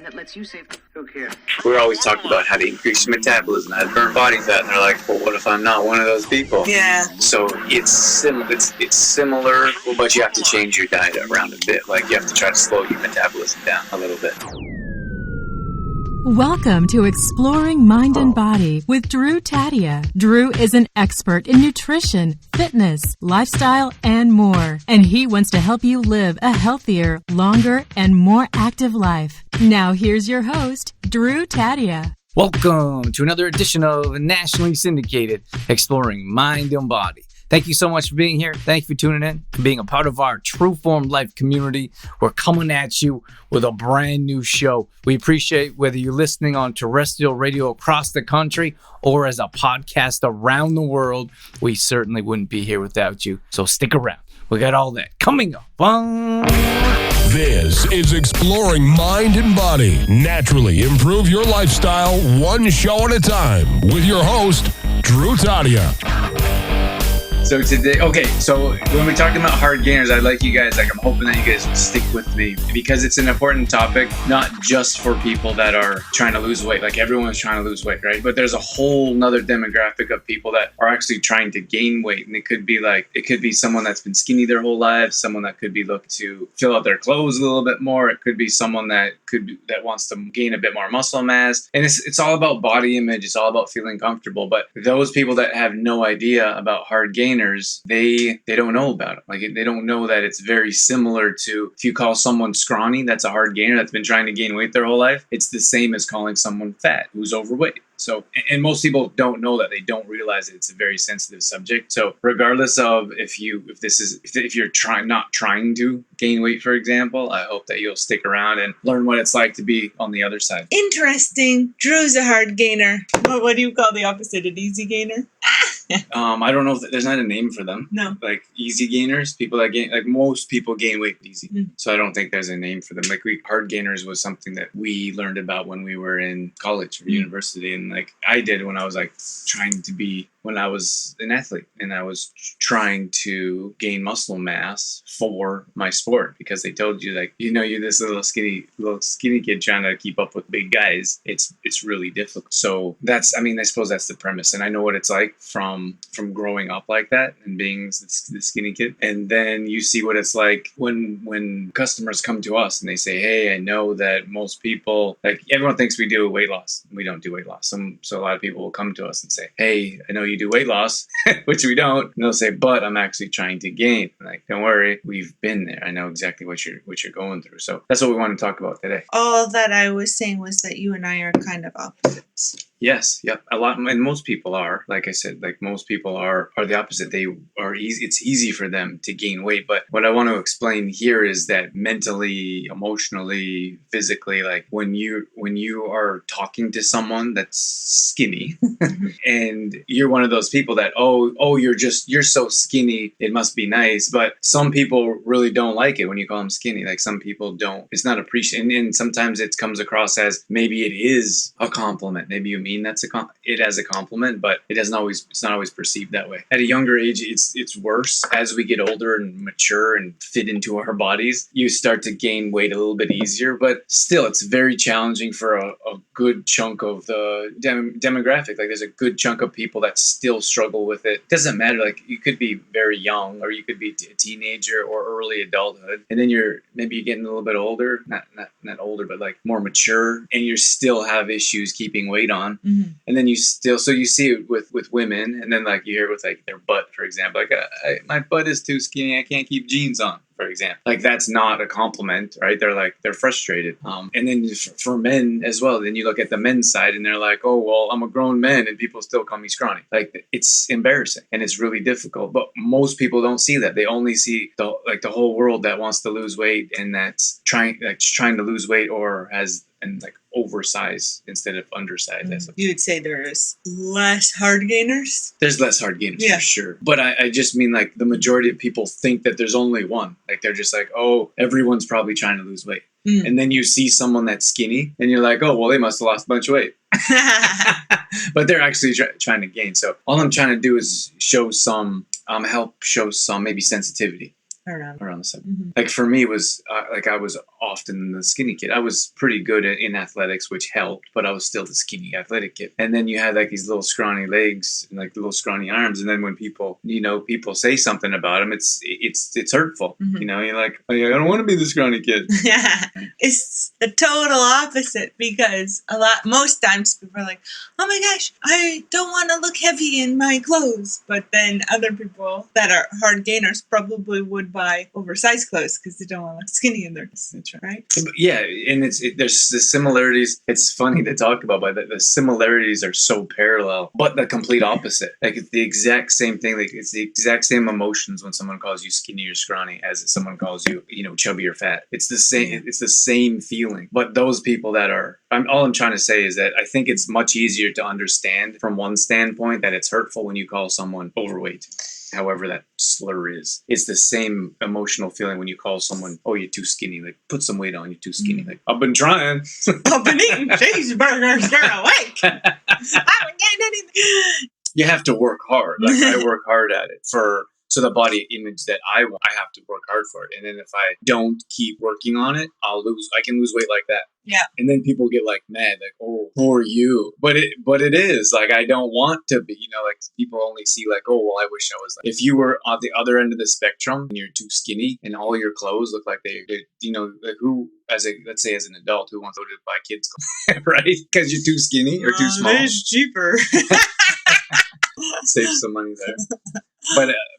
that lets you save. Who cares? We're always talking about how to increase your metabolism, how to burn body fat, and they're like, well, what if I'm not one of those people? Yeah. So it's similar, but you have to change your diet around a bit. Like, you have to try to slow your metabolism down a little bit. Welcome to Exploring Mind and Body with Drew Tadia. Drew is an expert in nutrition, fitness, lifestyle, and more. And he wants to help you live a healthier, longer, and more active life. Now here's your host, Drew Tadia. Welcome to another edition of Nationally Syndicated Exploring Mind and Body. Thank you so much for being here. Thank you for tuning in and being a part of our True Form Life community. We're coming at you with a brand new show. We appreciate whether you're listening on terrestrial radio across the country or as a podcast around the world. We certainly wouldn't be here without you. So stick around. We got all that coming up. This is Exploring Mind and Body. Naturally improve your lifestyle one show at a time with your host, Drew Tadia. So today, so when we're talking about hard gainers, I'd like you guys, I'm hoping that you guys will stick with me because it's an important topic, not just for people that are trying to lose weight. Like, everyone's trying to lose weight, right? But there's a whole nother demographic of people that are actually trying to gain weight. And it could be someone that's been skinny their whole life, someone that could be looking to fill out their clothes a little bit more. It could be someone that wants to gain a bit more muscle mass. And it's all about body image. It's all about feeling comfortable. But those people that have no idea about hard gainers, they don't know about it. Like, they don't know that it's very similar to, if you call someone scrawny, that's a hard gainer that's been trying to gain weight their whole life. It's the same as calling someone fat who's overweight. So, and most people don't know that. They don't realize that it's a very sensitive subject. So regardless of if you're not trying to gain weight, for example, I hope that you'll stick around and learn what it's like to be on the other side. Interesting. Drew's a hard gainer. What do you call the opposite? An easy gainer? I don't know if there's not a name for them. No. Like easy gainers, people that gain, like most people gain weight easy. So I don't think there's a name for them. Like, hard gainers was something that we learned about when we were in college or university. And like I did when I was when I was an athlete and I was trying to gain muscle mass for my sport, because they told you, like, you're this little skinny kid trying to keep up with big guys. It's really difficult. So I suppose that's the premise. And I know what it's like from growing up like that and being the skinny kid. And then you see what it's like when customers come to us and they say, hey, I know that most people, like, everyone thinks we do weight loss. We don't do weight loss. So a lot of people will come to us and say, hey, I know you do weight loss, which we don't. And they'll say, but I'm actually trying to gain. I'm like, don't worry, we've been there. I know exactly what you're going through. So that's what we want to talk about today. All that I was saying was that you and I are kind of opposites. Yes, yep. A lot, and most people are. Like I said, like, most people are the opposite. They are easy. It's easy for them to gain weight. But what I want to explain here is that mentally, emotionally, physically, like, when you are talking to someone that's skinny, and you're one of those people that you're so skinny, it must be nice. But some people really don't like it when you call them skinny. Like, some people don't. It's not appreciated, and sometimes it comes across as maybe it is a compliment. Maybe you mean it as a compliment, but it's not always perceived that way. At a younger age, it's worse. As we get older and mature and fit into our bodies, you start to gain weight a little bit easier, but still, it's very challenging for a good chunk of the demographic. Like, there's a good chunk of people that still struggle with it. It doesn't matter. Like, you could be very young, or you could be a teenager or early adulthood, and then you're getting a little bit older, not older, but like more mature, and you still have issues keeping weight on. Mm-hmm. And then you see it with women, and then, like, you hear it with, like, their butt, for example. Like, my butt is too skinny, I can't keep jeans on, for example. Like, that's not a compliment, right? They're frustrated. And then for men as well, then you look at the men's side and they're like, oh, well, I'm a grown man and people still call me scrawny. Like, it's embarrassing and it's really difficult. But most people don't see that. They only see the whole world that wants to lose weight and that's trying to lose weight or has oversized instead of undersized. You would say there's less hard gainers? There's less hard gainers, for sure. But I just mean, like, the majority of people think that there's only one. Like, they're just like, oh, everyone's probably trying to lose weight. And then you see someone that's skinny and you're like, oh, well, they must have lost a bunch of weight. But they're actually trying to gain. So all I'm trying to do is help show some maybe sensitivity Around. Around the 70. Mm-hmm. Like for me, it was like I was often the skinny kid. I was pretty good in athletics, which helped, but I was still the skinny athletic kid. And then you had like these little scrawny legs and like little scrawny arms. And then when people, people say something about them, it's hurtful. Mm-hmm. You're like, oh, yeah, I don't want to be the scrawny kid. It's the total opposite, because most times people are like, oh my gosh, I don't want to look heavy in my clothes. But then other people that are hard gainers probably would buy oversized clothes because they don't want to look skinny in their clothes. That's right. Yeah, and there's the similarities. It's funny to talk about, but the similarities are so parallel, but the complete opposite. Like it's the exact same thing. Like it's the exact same emotions when someone calls you skinny or scrawny as if someone calls you, chubby or fat. It's the same. Yeah. It's the same feeling. But those people that are, all I'm trying to say is that I think it's much easier to understand from one standpoint that it's hurtful when you call someone overweight. However that slur is. It's the same emotional feeling when you call someone, oh, you're too skinny. Like, put some weight on, you're too skinny. Like, I've been trying. I've been eating cheeseburgers for a week. I haven't gained anything. You have to work hard. Like, I work hard at it so the body image that I want, I have to work hard for it. And then if I don't keep working on it, I can lose weight like that. Yeah. And then people get like mad, like, oh, poor you. But it is like, I don't want to be, like people only see like, oh, well, I wish I was like, if you were on the other end of the spectrum and you're too skinny and all your clothes look like they like who, let's say as an adult who wants to buy kids clothes, right? Because you're too skinny or too small. It's cheaper. Save some money there.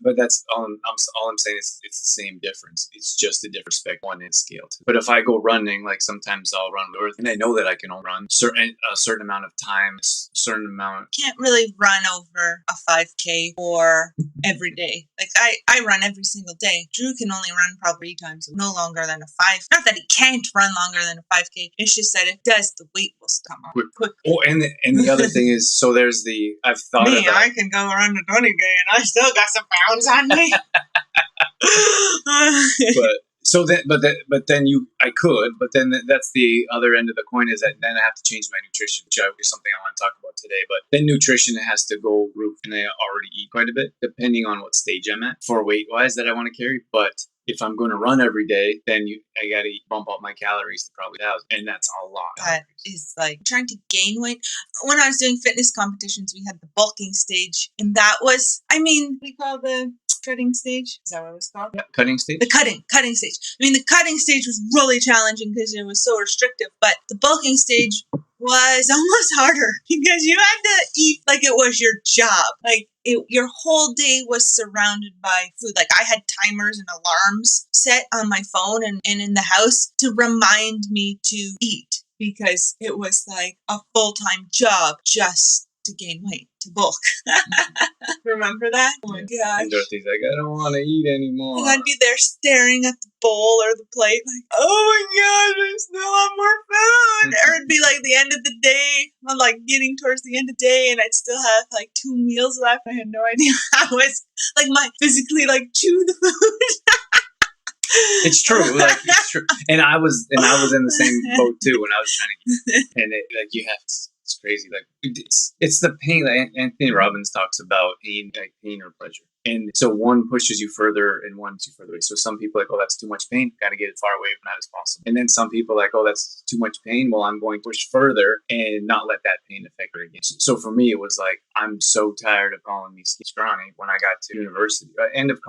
But that's all I'm saying is it's the same difference. It's just a different spec one in scale. But if I go running, like sometimes I'll run north, and I know that I can only run a certain amount of time, certain amount. Can't really run over a 5K or every day. Like I run every single day. Drew can only run probably 3 times, no longer than a 5. Not that he can't run longer than a 5K. It's just that it does. The weight will come on quick. Oh, and the other thing is, so there's I've thought about. I can go run the 20K and I still got some pounds on me. I could, but then that's the other end of the coin, is that then I have to change my nutrition, which is something I want to talk about today. But then nutrition has to go roof, and I already eat quite a bit, depending on what stage I'm at for weight wise that I want to carry. But if I'm going to run every day, then I got to bump up my calories to probably 1,000, and that's a lot. That is like trying to gain weight. When I was doing fitness competitions, we had the bulking stage, and that was, we call the cutting stage. Is that what it was called? Yeah, cutting stage. The cutting stage. The cutting stage was really challenging because it was so restrictive, but the bulking stage was almost harder because you had to eat like it was your job. Like your whole day was surrounded by food. Like I had timers and alarms set on my phone and in the house to remind me to eat, because it was like a full-time job just to gain weight, to bulk. Remember that? Oh my gosh. And Dorothy's like, I don't want to eat anymore. And I'd be there staring at the bowl or the plate like, oh my gosh, I still have more food. Or it'd be like the end of the day. I'm like getting towards the end of the day and I'd still have like 2 meals left. I had no idea how it's like physically chew the food. It's true. Like it's true. And I was in the same boat too when I was trying to eat. And you have to, it's crazy. Like it's the pain that Anthony Robbins talks about, pain or pleasure. And so one pushes you further and one pushes you further away. So some people are like, oh, that's too much pain. Got to get it far away from that as possible. And then some people are like, oh, that's too much pain. Well, I'm going to push further and not let that pain affect her again. So for me, it was like, I'm so tired of calling me scrawny. When I got to university, end of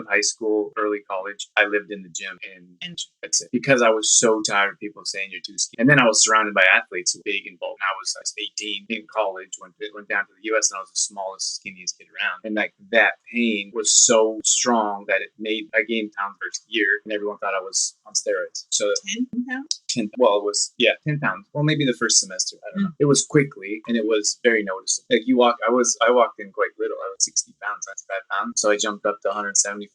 high school, early college, I lived in the gym and that's it. Because I was so tired of people saying you're too skinny. And then I was surrounded by athletes who were big and bulky. I was 18 in college, went down to the US, and I was the smallest, skinniest kid around. And like that pain was so strong that I gained pounds first year, and everyone thought I was on steroids. So 10 pounds? 10 pounds. Well, maybe the first semester. I don't know. It was quickly, and it was very noticeable. Like I walked in quite little. I was 60 pounds, 95 pounds. So I jumped up to 175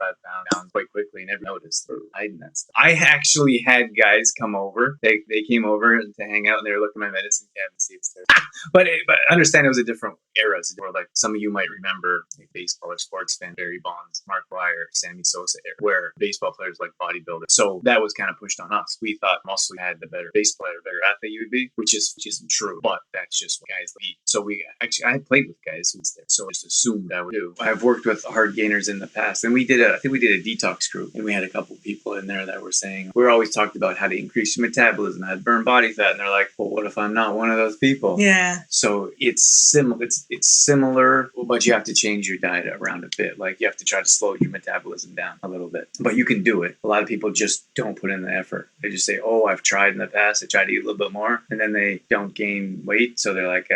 pounds quite quickly, and everyone noticed or hiding that stuff. I actually had guys come over. They came over to hang out, and they were looking at my medicine cabinet, see it's there. But understand it was a different era. Like some of you might remember, like baseball or sports fan, Barry Bonds, Mark Dwyer, Sammy Sosa era, where baseball players like bodybuilders. So that was kind of pushed on us. We thought muscle had the better baseball player, better athlete you would be, which isn't true. But that's just what guys eat. So I played with guys who was there. So I just assumed I would do. I've worked with hard gainers in the past, and I think we did a detox group, and we had a couple people in there that were saying, we're always talked about how to increase your metabolism, how to burn body fat, and they're like, well, what if I'm not one of those people? Yeah. So it's similar, but you have to change your diet around a bit. Like you have to try to slow your metabolism down a little bit, but you can do it. A lot of people just don't put in the effort. They just say, oh, I've tried in the past. I tried to eat a little bit more, and then they don't gain weight. So they're like,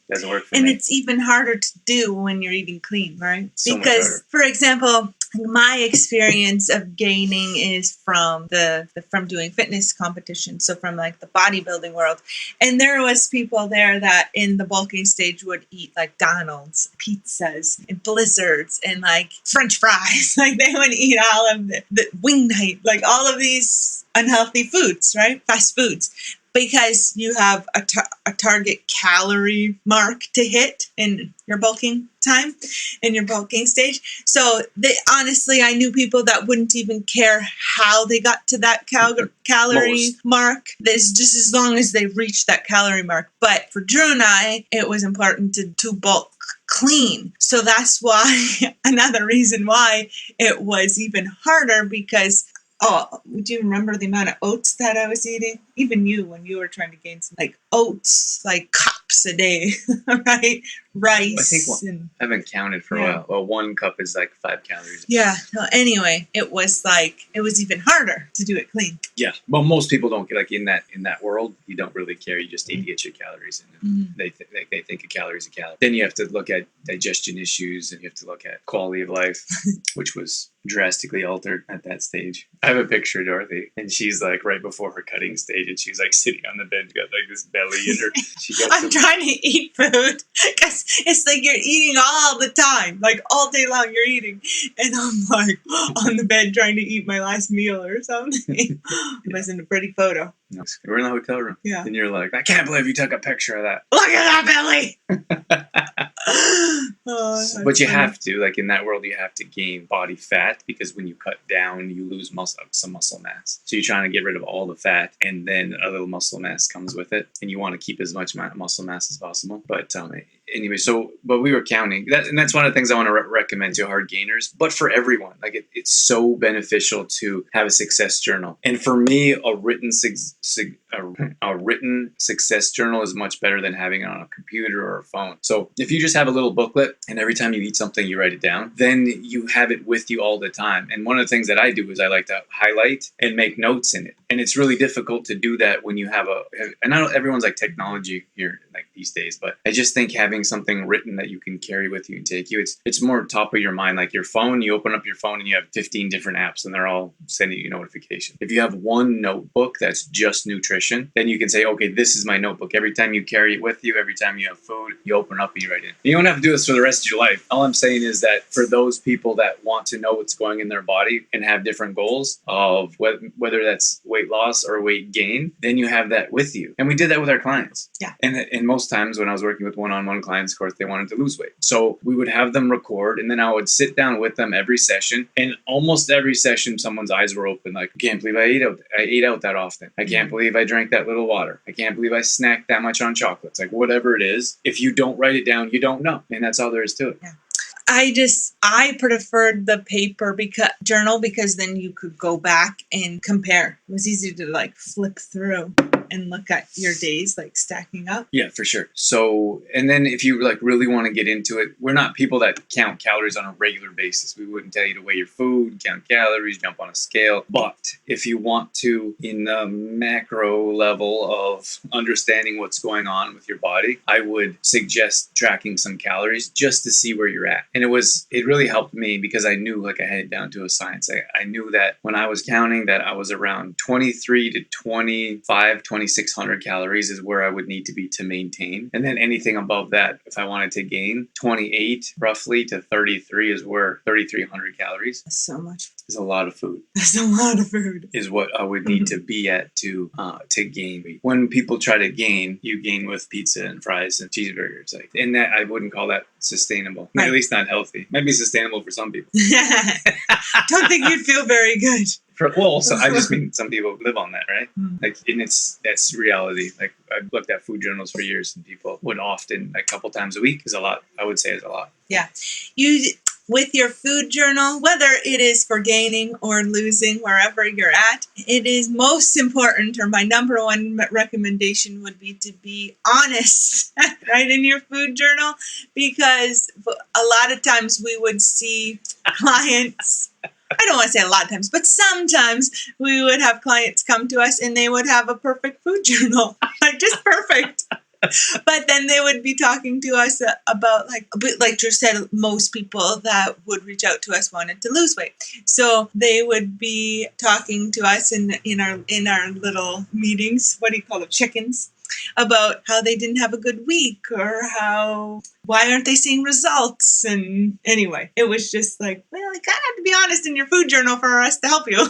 doesn't work for me. And it's even harder to do when you're eating clean, right? So because, for example, my experience of gaining is from from doing fitness competitions, so from like the bodybuilding world. And there was people there that in the bulking stage would eat like Donald's, pizzas, and blizzards, and like French fries. Like they would eat all of the wing night, like all of these unhealthy foods, right? Fast foods. Because you have a target calorie mark to hit in your bulking time, in your bulking stage. So honestly, I knew people that wouldn't even care how they got to that calorie mark. This just as long as they reached that calorie mark. But for Drew and I, it was important to bulk clean. So that's why, another reason why it was even harder, because do you remember the amount of oats that I was eating? Even you, when you were trying to gain some, like oats, like cups a day, right? Rice. I think I haven't counted for a while. Well, 1 cup is like 5 calories. Yeah. No, anyway, it was even harder to do it clean. Yeah. Well, most people don't like in that world. You don't really care. You just need to get your calories in. Mm-hmm. They think a calorie is a calorie. Then you have to look at digestion issues, and you have to look at quality of life, which was drastically altered at that stage. I have a picture of Dorothy, and she's like right before her cutting stage, and she's like sitting on the bed, got like this belly in her. I'm trying to eat food because it's like you're eating all the time, like all day long you're eating, and I'm like on the bed trying to eat my last meal or something. It wasn't a pretty photo. No, we're in the hotel room, and you're like, I can't believe you took a picture of that. Look at that belly. But you have to, like in that world, you have to gain body fat, because when you cut down, you lose some muscle mass. So you're trying to get rid of all the fat, and then a little muscle mass comes with it, and you want to keep as much muscle mass as possible. But anyway, but we were counting that, and that's one of the things I want to recommend to hard gainers. But for everyone, like it's so beneficial to have a success journal. And for me, a written success journal is much better than having it on a computer or a phone. So if you just have a little booklet, and every time you eat something, you write it down, then you have it with you all the time. And one of the things that I do is I like to highlight and make notes in it. And it's really difficult to do that when you have and I know everyone's like technology here like these days, but I just think having something written that you can carry with you and take you, it's more top of your mind. Like your phone, you open up your phone and you have 15 different apps, and they're all sending you notifications. If you have one notebook that's just nutrition, then you can say, okay, this is my notebook. Every time you carry it with you, every time you have food, you open up and you write it. You don't have to do this for the rest of your life. All I'm saying is that for those people that want to know what's going in their body and have different goals of whether that's weight loss or weight gain, then you have that with you. And we did that with our clients. Yeah. And most times when I was working with one-on-one clients, of course, they wanted to lose weight. So we would have them record, and then I would sit down with them every session. And almost every session, someone's eyes were open. Like, I can't believe I ate out that often. I can't believe I drank that little water. I can't believe I snacked that much on chocolates. Like whatever it is, if you don't write it down, you don't know. And that's all there is to it. Yeah. I preferred the paper journal because then you could go back and compare. It was easy to like flip through and look at your days like stacking up. Yeah, for sure. So, and then if you like really want to get into it, we're not people that count calories on a regular basis. We wouldn't tell you to weigh your food, count calories, jump on a scale. But if you want to, in the macro level of understanding what's going on with your body, I would suggest tracking some calories just to see where you're at. And it really helped me because I knew like I had it down to a science. I knew that when I was counting that I was around 23 to 25, 2,600 calories is where I would need to be to maintain. And then anything above that, if I wanted to gain 28 roughly to 33 is where 3,300 calories. That's so much. Is a lot of food. That's a lot of food. Is what I would need to be at to gain weight. When people try to gain, you gain with pizza and fries and cheeseburgers. Like, and that I wouldn't call that sustainable. Right. At least not healthy. Might be sustainable for some people. Don't think you'd feel very good. So I just mean some people live on that, right? Like, and that's reality. Like, I've looked at food journals for years, and people would often, like, a couple times a week is a lot. I would say is a lot. Yeah. With your food journal, whether it is for gaining or losing, wherever you're at, it is most important, or my number one recommendation would be to be honest, right, in your food journal, because a lot of times we would see clients, I don't want to say a lot of times, but sometimes we would have clients come to us and they would have a perfect food journal, like just perfect. But then they would be talking to us about, like Drew said, most people that would reach out to us wanted to lose weight. So they would be talking to us in our little meetings, what do you call them, chickens, about how they didn't have a good week, or why aren't they seeing results? And anyway, it was just like, well, you kind of have to be honest in your food journal for us to help you.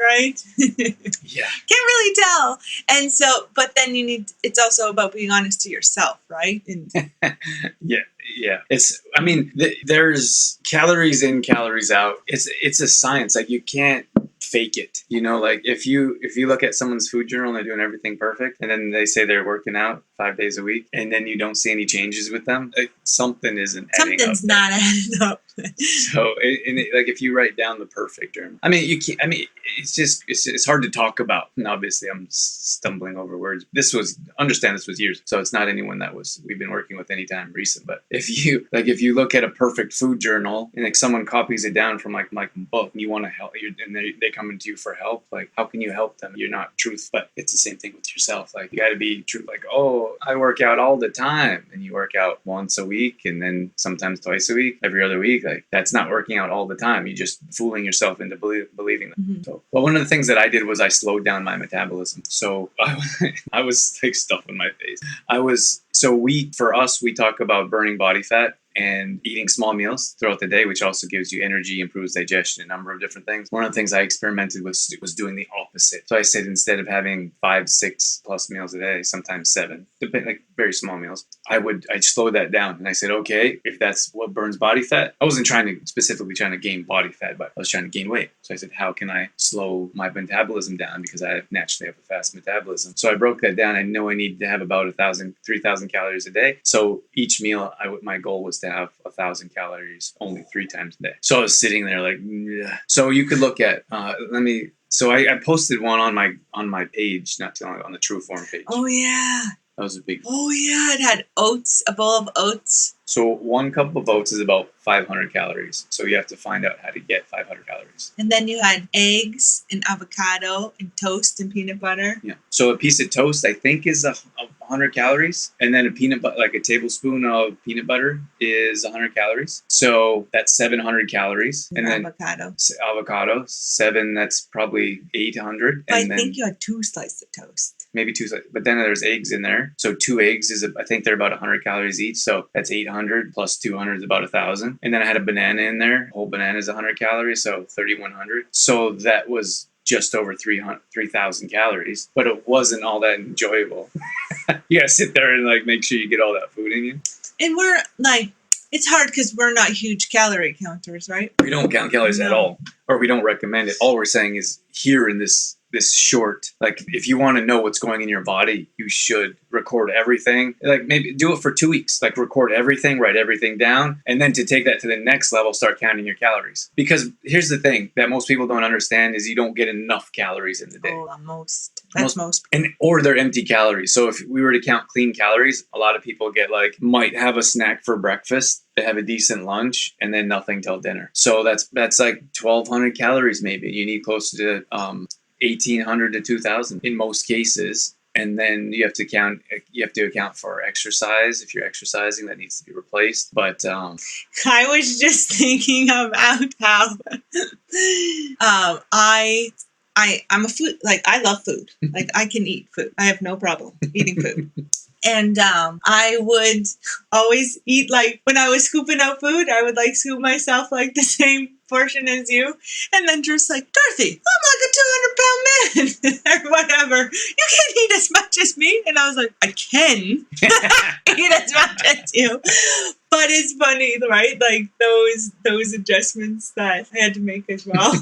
Right? Yeah. Can't really tell. And so, but then it's also about being honest to yourself, right? And Yeah. There's calories in, calories out. It's a science. Like, you can't fake it. Like, if you look at someone's food journal and they're doing everything perfect, and then they say they're working out 5 days a week, and then you don't see any changes with them, like, something's not adding up. So, like, if you write down the perfect journal, it's hard to talk about. And obviously, I'm stumbling over words. This was years, so it's not anyone we've been working with anytime recent. But if you look at a perfect food journal, and like someone copies it down from like my book, and you want to help, and they come into you for help, like, how can you help them? You're not truth. But it's the same thing with yourself. Like, you got to be true. Like, oh, I work out all the time, and you work out once a week, and then sometimes twice a week, every other week. Like, that's not working out all the time. You're just fooling yourself into believing that. Mm-hmm. So, well, one of the things that I did was I slowed down my metabolism. So I was like stuffing my face. For us, we talk about burning body fat and eating small meals throughout the day, which also gives you energy, improves digestion, a number of different things. One of the things I experimented with was doing the opposite. So I said, instead of having 5, 6 plus meals a day, sometimes 7, like very small meals, I slowed that down. And I said, okay, if that's what burns body fat, I wasn't specifically trying to gain body fat, but I was trying to gain weight. So I said, how can I slow my metabolism down? Because I naturally have a fast metabolism. So I broke that down. I know I need to have about 3,000 calories a day. So each meal, my goal was to have 1,000 calories only 3 times a day. So I was sitting there like, ugh. So you could look at, so I posted one on my page not too long ago, on the True Form page. Oh yeah. That was a big. Oh yeah, it had oats, a bowl of oats. So 1 cup of oats is about 500 calories. So you have to find out how to get 500 calories. And then you had eggs and avocado and toast and peanut butter. Yeah. So a piece of toast, I think, is 100 calories. And then a peanut butter, like a tablespoon of peanut butter, is 100 calories. So that's 700 calories. And then avocado, 7, that's probably 800. But I think you had 2 slices of toast. Maybe 2 slices. But then there's eggs in there. So 2 eggs I think they're about 100 calories each. So that's 800 plus 200 is about 1,000. And then I had a banana in there. A whole banana is 100 calories, so 3,100. So that was just over 3,000 calories, but it wasn't all that enjoyable. You gotta sit there and like make sure you get all that food in you. And we're like, it's hard because we're not huge calorie counters, right? We don't count calories at all, or we don't recommend it. All we're saying is here in this short, like, if you want to know what's going in your body, you should record everything. Like, maybe do it for 2 weeks, like record everything, write everything down. And then to take that to the next level, start counting your calories. Because here's the thing that most people don't understand is you don't get enough calories in the day. Oh, most. Or they're empty calories. So if we were to count clean calories, a lot of people might have a snack for breakfast, they have a decent lunch, and then nothing till dinner. So that's like 1,200 calories maybe. You need close to 1,800 to 2,000 in most cases. And then you have to account for exercise. If you're exercising, that needs to be replaced. But I was just thinking about how I'm a food, like, I love food. Like, I can eat food. I have no problem eating food. And I would always eat, like, when I was scooping out food, I would like scoop myself like the same portion as you. And then Drew's like, Dorothy, I'm like a 200-pound man or whatever. You can't eat as much as me. And I was like, I can eat as much as you. But it's funny, right? Like those adjustments that I had to make as well.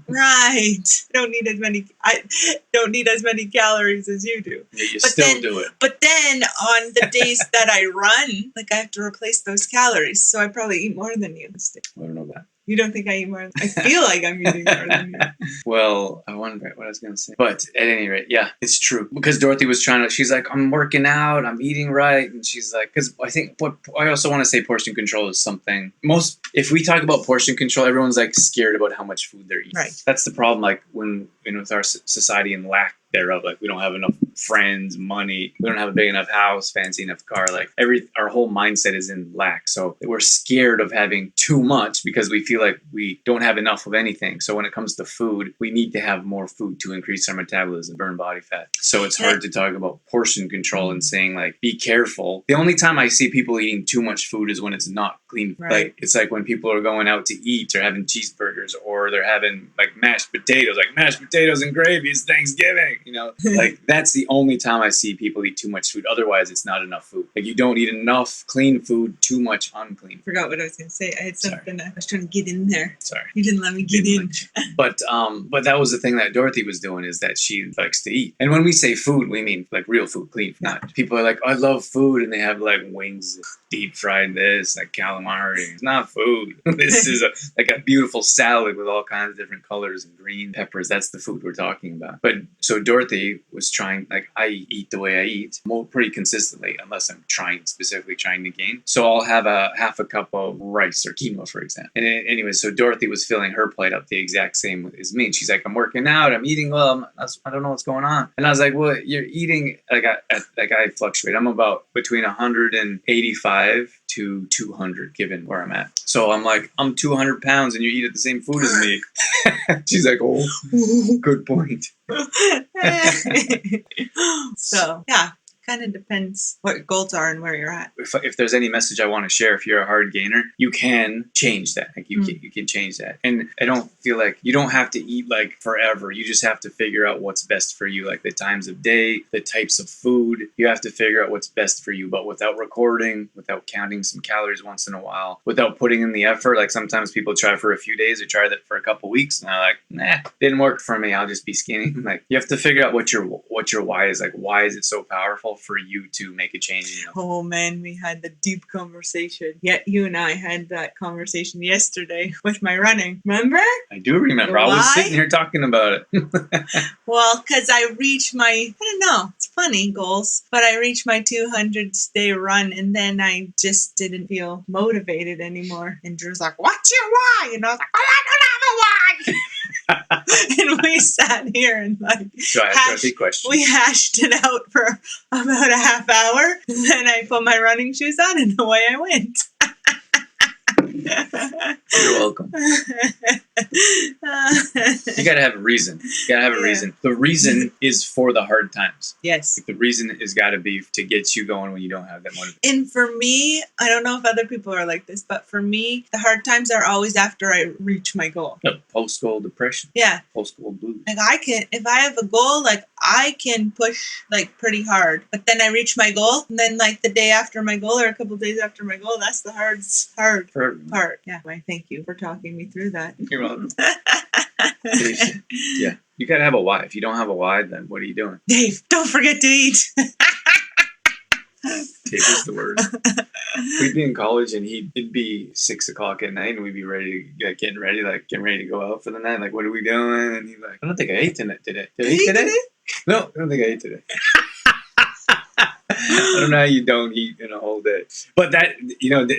Right. I don't need as many calories as you do. Yeah, you But still then- do it. But then on the days that I run, like I have to replace those calories. So I probably eat more than you. I don't know that. You don't think I eat more? I feel like I'm eating more than you. Well, I wonder what I was going to say. But at any rate, yeah, it's true. Because Dorothy was she's like, I'm working out, I'm eating right. And she's like, because I think I also want to say portion control is something if we talk about portion control, everyone's like scared about how much food they're eating. Right. That's the problem. Like with our society and lack thereof, like we don't have enough friends, money, we don't have a big enough house, fancy enough car, like our whole mindset is in lack. So we're scared of having too much because we feel like we don't have enough of anything. So when it comes to food, we need to have more food to increase our metabolism, burn body fat. So it's hard to talk about portion control and saying like, be careful. The only time I see people eating too much food is when it's not clean. Right. Like it's like when people are going out to eat, they're having cheeseburgers or they're having like mashed potatoes and gravy. It's Thanksgiving. Like that's the only time I see people eat too much food. Otherwise, it's not enough food. Like you don't eat enough clean food, too much unclean. Forgot what I was going to say. I had something. I was trying to get in there. Sorry. You didn't let me get in. But that was the thing that Dorothy was doing, is that she likes to eat. And when we say food, we mean like real food, clean food. Not people are like, I love food, and they have like wings, deep fried this, like calamari. It's not food. This is like a beautiful salad with all kinds of different colors and green peppers. That's the food we're talking about. But so Dorothy was trying, like I eat the way I eat pretty consistently, unless I'm specifically trying to gain. So I'll have half a cup of rice or quinoa, for example. And anyway, so Dorothy was filling her plate up the exact same as me. And she's like, I'm working out, I'm eating well, I don't know what's going on. And I was like, well, you're eating, I fluctuate. I'm about between 185 to 200 given where I'm at. So I'm like, I'm 200 pounds and you eat the same food as me. She's like, oh, good point. So, yeah. Kind of depends what your goals are and where you're at. If there's any message I want to share, if you're a hard gainer, you can change that. Like you can change that. And I don't feel like you don't have to eat like forever. You just have to figure out what's best for you, like the times of day, the types of food. You have to figure out what's best for you, but without recording, without counting some calories once in a while, without putting in the effort. Like sometimes people try for a few days or try that for a couple weeks, and they're like, nah, didn't work for me. I'll just be skinny. Like you have to figure out what your why is. Like why is it so powerful for you to make a change in your life? Oh man, we had the deep conversation. Yeah, you and I had that conversation yesterday with my running. Remember? I do remember. I was sitting here talking about it. Well, because I reached I don't know, it's funny, goals, but I reached my 200-day run and then I just didn't feel motivated anymore. And Drew's like, what's your why? And I was like, oh, I don't have a why. And we sat here and like we hashed it out for about a half hour. And then I put my running shoes on and away I went. You're welcome. You gotta have a reason. Reason. The reason is for the hard times. Yes. The reason is gotta be to get you going when you don't have that motivation. And for me, I don't know if other people are like this, but for me, the hard times are always after I reach my goal. Post-goal depression. Yeah. Post-goal blues. Like if I have a goal, like I can push like pretty hard, but then I reach my goal, and then like the day after my goal or a couple days after my goal, that's the hard part. Yeah. Well, thank you for talking me through that. You're welcome. Yeah. You gotta have a why. If you don't have a why, then what are you doing? Dave, don't forget to eat. Take is the word. We'd be in college and it'd be 6 o'clock at night and we'd be getting ready to go out for the night. Like, what are we doing? And he's like, I don't think I ate tonight. Did I eat today? No, I don't think I ate today. I don't know how you don't eat in a whole day. But that,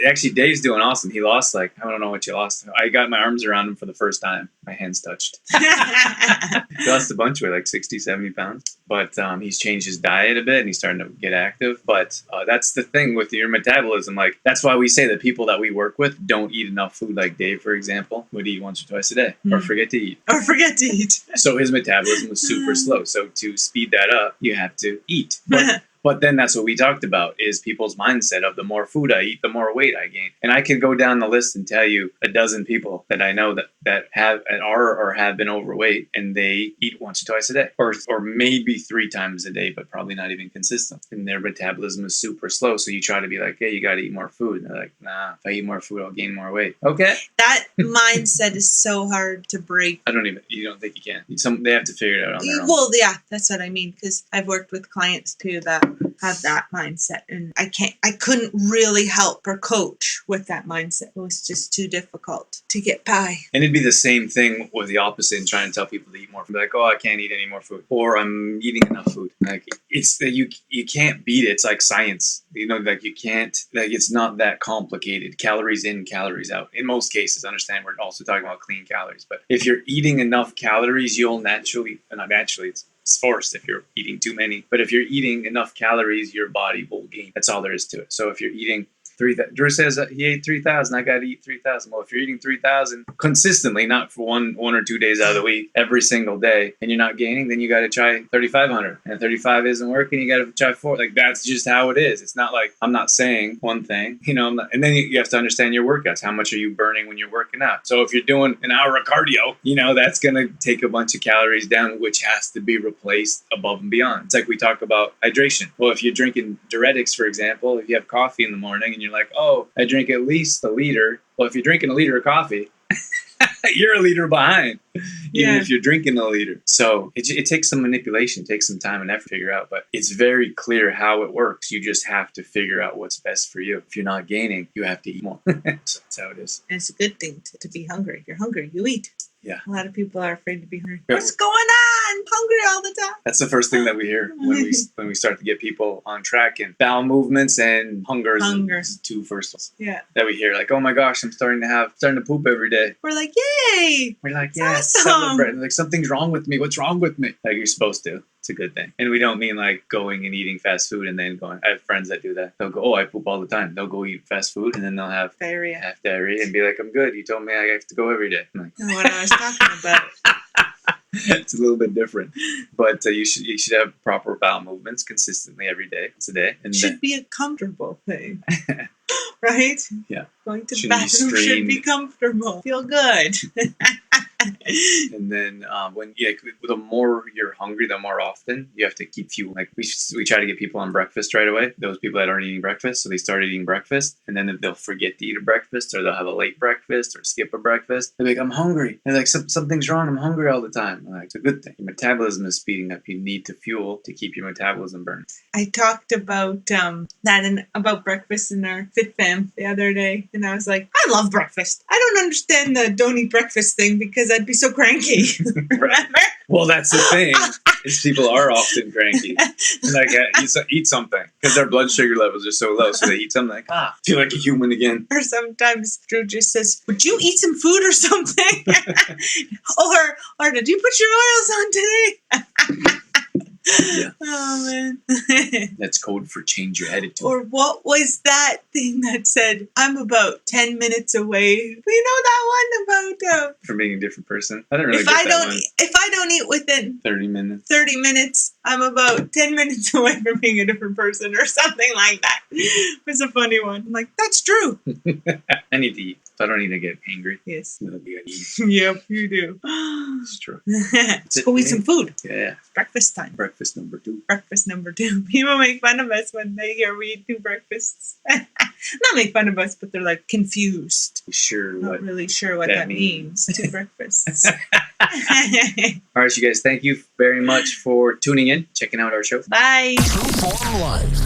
actually Dave's doing awesome. He lost I don't know what you lost. I got my arms around him for the first time. My hands touched. He lost a bunch of weight, like 60, 70 pounds. But he's changed his diet a bit and he's starting to get active. But that's the thing with your metabolism. Like, that's why we say that people that we work with don't eat enough food. Like Dave, for example, would eat once or twice a day or forget to eat. So his metabolism was super slow. So to speed that up, you have to eat. But then that's what we talked about is people's mindset of the more food I eat, the more weight I gain. And I could go down the list and tell you a dozen people that I know that have and are or have been overweight, and they eat once or twice a day, or maybe 3 times a day, but probably not even consistent. And their metabolism is super slow. So you try to be like, hey, you got to eat more food. And they're like, nah, if I eat more food, I'll gain more weight. Okay. That mindset is so hard to break. You don't think you can. They have to figure it out on their own. Well, yeah, that's what I mean. Because I've worked with clients too that have that mindset, and I couldn't really help or coach with that mindset. It was just too difficult to get by. And it'd be the same thing with the opposite and trying to tell people to eat more food. Like, oh, I can't eat any more food, or I'm eating enough food. Like, it's that you can't beat it. It's like science, like you can't, like, it's not that complicated. Calories in, calories out. In most cases, understand we're also talking about clean calories. But if you're eating enough calories, you'll naturally, not naturally, it's forced if you're eating too many. But if you're eating enough calories, your body will gain. That's all there is to it. So if you're eating Drew says that he ate 3,000. I got to eat 3,000. Well, if you're eating 3,000 consistently, not for one or 2 days out of the week, every single day, and you're not gaining, then you got to try 3,500. And if 35 isn't working, you got to try 4. Like, that's just how it is. It's not like I'm not saying one thing, and then you have to understand your workouts. How much are you burning when you're working out? So if you're doing an hour of cardio, that's going to take a bunch of calories down, which has to be replaced above and beyond. It's like we talk about hydration. Well, if you're drinking diuretics, for example, if you have coffee in the morning and you're like, oh, I drink at least a liter. Well, if you're drinking a liter of coffee, you're a liter behind, even if you're drinking a liter. So it takes some manipulation, takes some time and effort to figure out, but it's very clear how it works. You just have to figure out what's best for you. If you're not gaining, you have to eat more. So that's how it is. And it's a good thing to be hungry. If you're hungry, you eat. Yeah. A lot of people are afraid to be hungry. Yeah. What's going on? I'm hungry all the time. That's the first thing that we hear when we start to get people on track, and bowel movements and hunger. The 2 first ones. Yeah. That we hear, like, oh my gosh, I'm starting to poop every day. We're like, yay! We're like, yeah, celebrate. Like, something's wrong with me. What's wrong with me? Like, you're supposed to. It's a good thing. And we don't mean like going and eating fast food and then going. I have friends that do that. They'll go, oh, I poop all the time. They'll go eat fast food and then they'll have diarrhea and be like, I'm good. You told me I have to go every day. I'm like, know what I was talking about. It's a little bit different, but you should have proper bowel movements consistently every day. It's a day. And it should be a comfortable thing, right? Yeah. Going to the bathroom should be comfortable. Feel good. And then the more you're hungry, the more often you have to keep fuel. Like we try to get people on breakfast right away. Those people that aren't eating breakfast, so they start eating breakfast, and then they'll forget to eat a breakfast, or they'll have a late breakfast, or skip a breakfast. They're like, I'm hungry. And they're like, something's wrong. I'm hungry all the time. I'm like, it's a good thing. Your metabolism is speeding up. You need to fuel to keep your metabolism burning. I talked about about breakfast in our Fit Fam the other day, and I was like, I love breakfast. I don't understand the don't eat breakfast thing because I'd be so cranky. Remember? Well, that's the thing. Is people are often cranky. Like, eat something because their blood sugar levels are so low. So they eat something like, feel like a human again. Or sometimes Drew just says, would you eat some food or something? or did you put your oils on today? Yeah. Oh, man. That's code for change your attitude. Or what was that thing that said, I'm about 10 minutes away? You know that one about... from being a different person? I don't really If I don't eat within 30 minutes, I'm about 10 minutes away from being a different person or something like that. It was a funny one. I'm like, that's true. I need to eat. So I don't need to get angry. Yes. Eat. Yep, you do. It's true. Let's go eat some food. Yeah. Breakfast time. Breakfast number 2. People make fun of us when they hear we eat 2 breakfasts. Not make fun of us, but they're like confused. Not really sure what that means. 2 breakfasts. All right, you guys. Thank you very much for tuning in, checking out our show. Bye. True Form Life.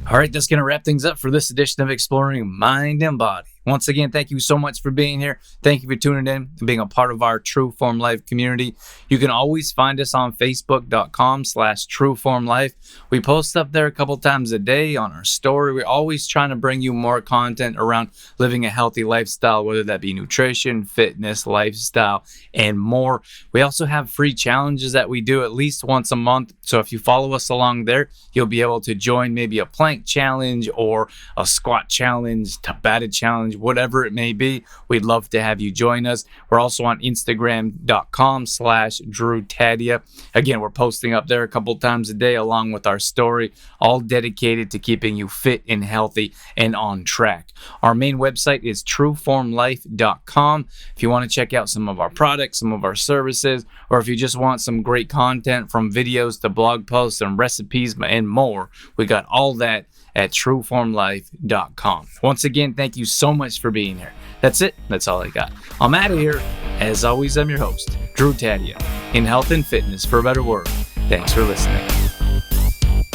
All right, that's going to wrap things up for this edition of Exploring Mind and Body. Once again, thank you so much for being here. Thank you for tuning in and being a part of our True Form Life community. You can always find us on Facebook.com/TrueFormLife. We post up there a couple times a day on our story. We're always trying to bring you more content around living a healthy lifestyle, whether that be nutrition, fitness, lifestyle, and more. We also have free challenges that we do at least once a month. So if you follow us along there, you'll be able to join maybe a plank challenge or a squat challenge, Tabata challenge, challenge, whatever it may be. We'd love to have you join us. We're also on Instagram.com/DrewTadia. Again, we're posting up there a couple times a day along with our story, all dedicated to keeping you fit and healthy and on track. Our main website is trueformlife.com. If you want to check out some of our products, some of our services, or if you just want some great content from videos to blog posts and recipes and more, we got all that at trueformlife.com. Once again, thank you so much for being here. That's it. That's all I got. I'm out of here. As always, I'm your host, Drew Tadia, in health and fitness for a better world. Thanks for listening.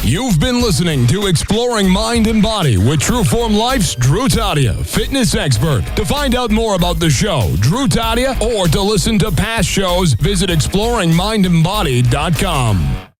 You've been listening to Exploring Mind and Body with Trueform Life's Drew Tadia, fitness expert. To find out more about the show, Drew Tadia, or to listen to past shows, visit exploringmindandbody.com.